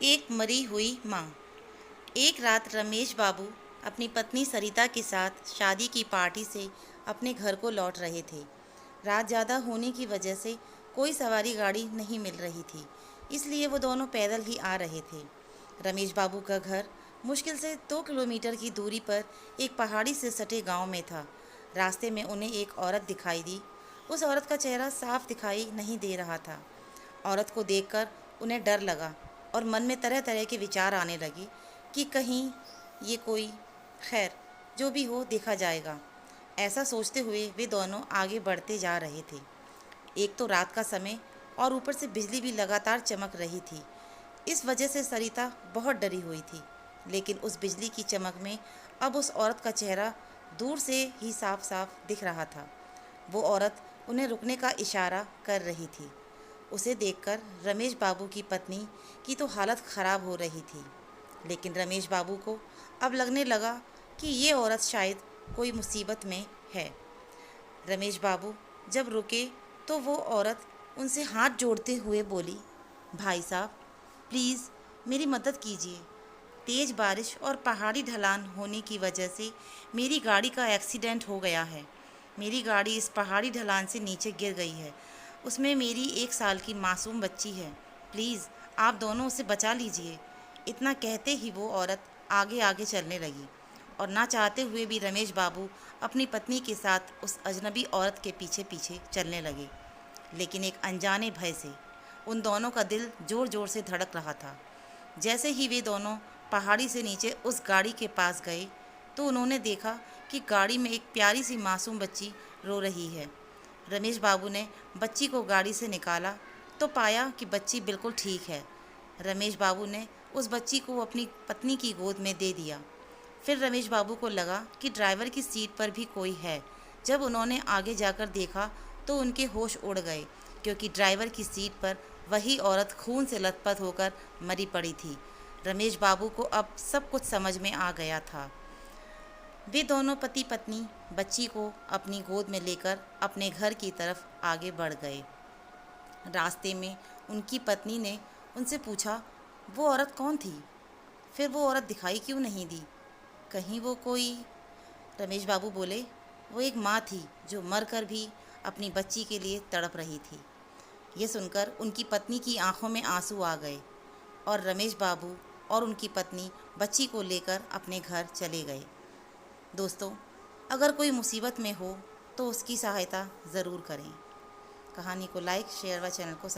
एक मरी हुई माँ। एक रात रमेश बाबू अपनी पत्नी सरिता के साथ शादी की पार्टी से अपने घर को लौट रहे थे। रात ज़्यादा होने की वजह से कोई सवारी गाड़ी नहीं मिल रही थी, इसलिए वो दोनों पैदल ही आ रहे थे। रमेश बाबू का घर मुश्किल से 2 किलोमीटर की दूरी पर एक पहाड़ी से सटे गांव में था। रास्ते में उन्हें एक औरत दिखाई दी। उस औरत का चेहरा साफ दिखाई नहीं दे रहा था। औरत को देखकर उन्हें डर लगा और मन में तरह तरह के विचार आने लगे कि कहीं ये कोई, खैर जो भी हो देखा जाएगा। ऐसा सोचते हुए वे दोनों आगे बढ़ते जा रहे थे। एक तो रात का समय और ऊपर से बिजली भी लगातार चमक रही थी। इस वजह से सरिता बहुत डरी हुई थी, लेकिन उस बिजली की चमक में अब उस औरत का चेहरा दूर से ही साफ साफ दिख रहा था। वो औरत उन्हें रुकने का इशारा कर रही थी। उसे देखकर रमेश बाबू की पत्नी की तो हालत ख़राब हो रही थी, लेकिन रमेश बाबू को अब लगने लगा कि ये औरत शायद कोई मुसीबत में है। रमेश बाबू जब रुके तो वो औरत उनसे हाथ जोड़ते हुए बोली, भाई साहब, प्लीज़ मेरी मदद कीजिए। तेज़ बारिश और पहाड़ी ढलान होने की वजह से मेरी गाड़ी का एक्सीडेंट हो गया है। मेरी गाड़ी इस पहाड़ी ढलान से नीचे गिर गई है। उसमें मेरी 1 साल की मासूम बच्ची है। प्लीज़ आप दोनों उसे बचा लीजिए। इतना कहते ही वो औरत आगे आगे चलने लगी और ना चाहते हुए भी रमेश बाबू अपनी पत्नी के साथ उस अजनबी औरत के पीछे पीछे चलने लगे। लेकिन एक अनजाने भय से उन दोनों का दिल ज़ोर ज़ोर से धड़क रहा था। जैसे ही वे दोनों पहाड़ी से नीचे उस गाड़ी के पास गए तो उन्होंने देखा कि गाड़ी में एक प्यारी सी मासूम बच्ची रो रही है। रमेश बाबू ने बच्ची को गाड़ी से निकाला तो पाया कि बच्ची बिल्कुल ठीक है। रमेश बाबू ने उस बच्ची को अपनी पत्नी की गोद में दे दिया। फिर रमेश बाबू को लगा कि ड्राइवर की सीट पर भी कोई है। जब उन्होंने आगे जाकर देखा तो उनके होश उड़ गए, क्योंकि ड्राइवर की सीट पर वही औरत खून से लथपथ होकर मरी पड़ी थी। रमेश बाबू को अब सब कुछ समझ में आ गया था। वे दोनों पति पत्नी बच्ची को अपनी गोद में लेकर अपने घर की तरफ आगे बढ़ गए। रास्ते में उनकी पत्नी ने उनसे पूछा, वो औरत कौन थी? फिर वो औरत दिखाई क्यों नहीं दी? कहीं वो कोई? रमेश बाबू बोले, वो एक माँ थी जो मरकर भी अपनी बच्ची के लिए तड़प रही थी। ये सुनकर उनकी पत्नी की आंखों में आंसू आ गए और रमेश बाबू और उनकी पत्नी बच्ची को लेकर अपने घर चले गए। दोस्तों, अगर कोई मुसीबत में हो तो उसकी सहायता ज़रूर करें। कहानी को लाइक, शेयर व चैनल को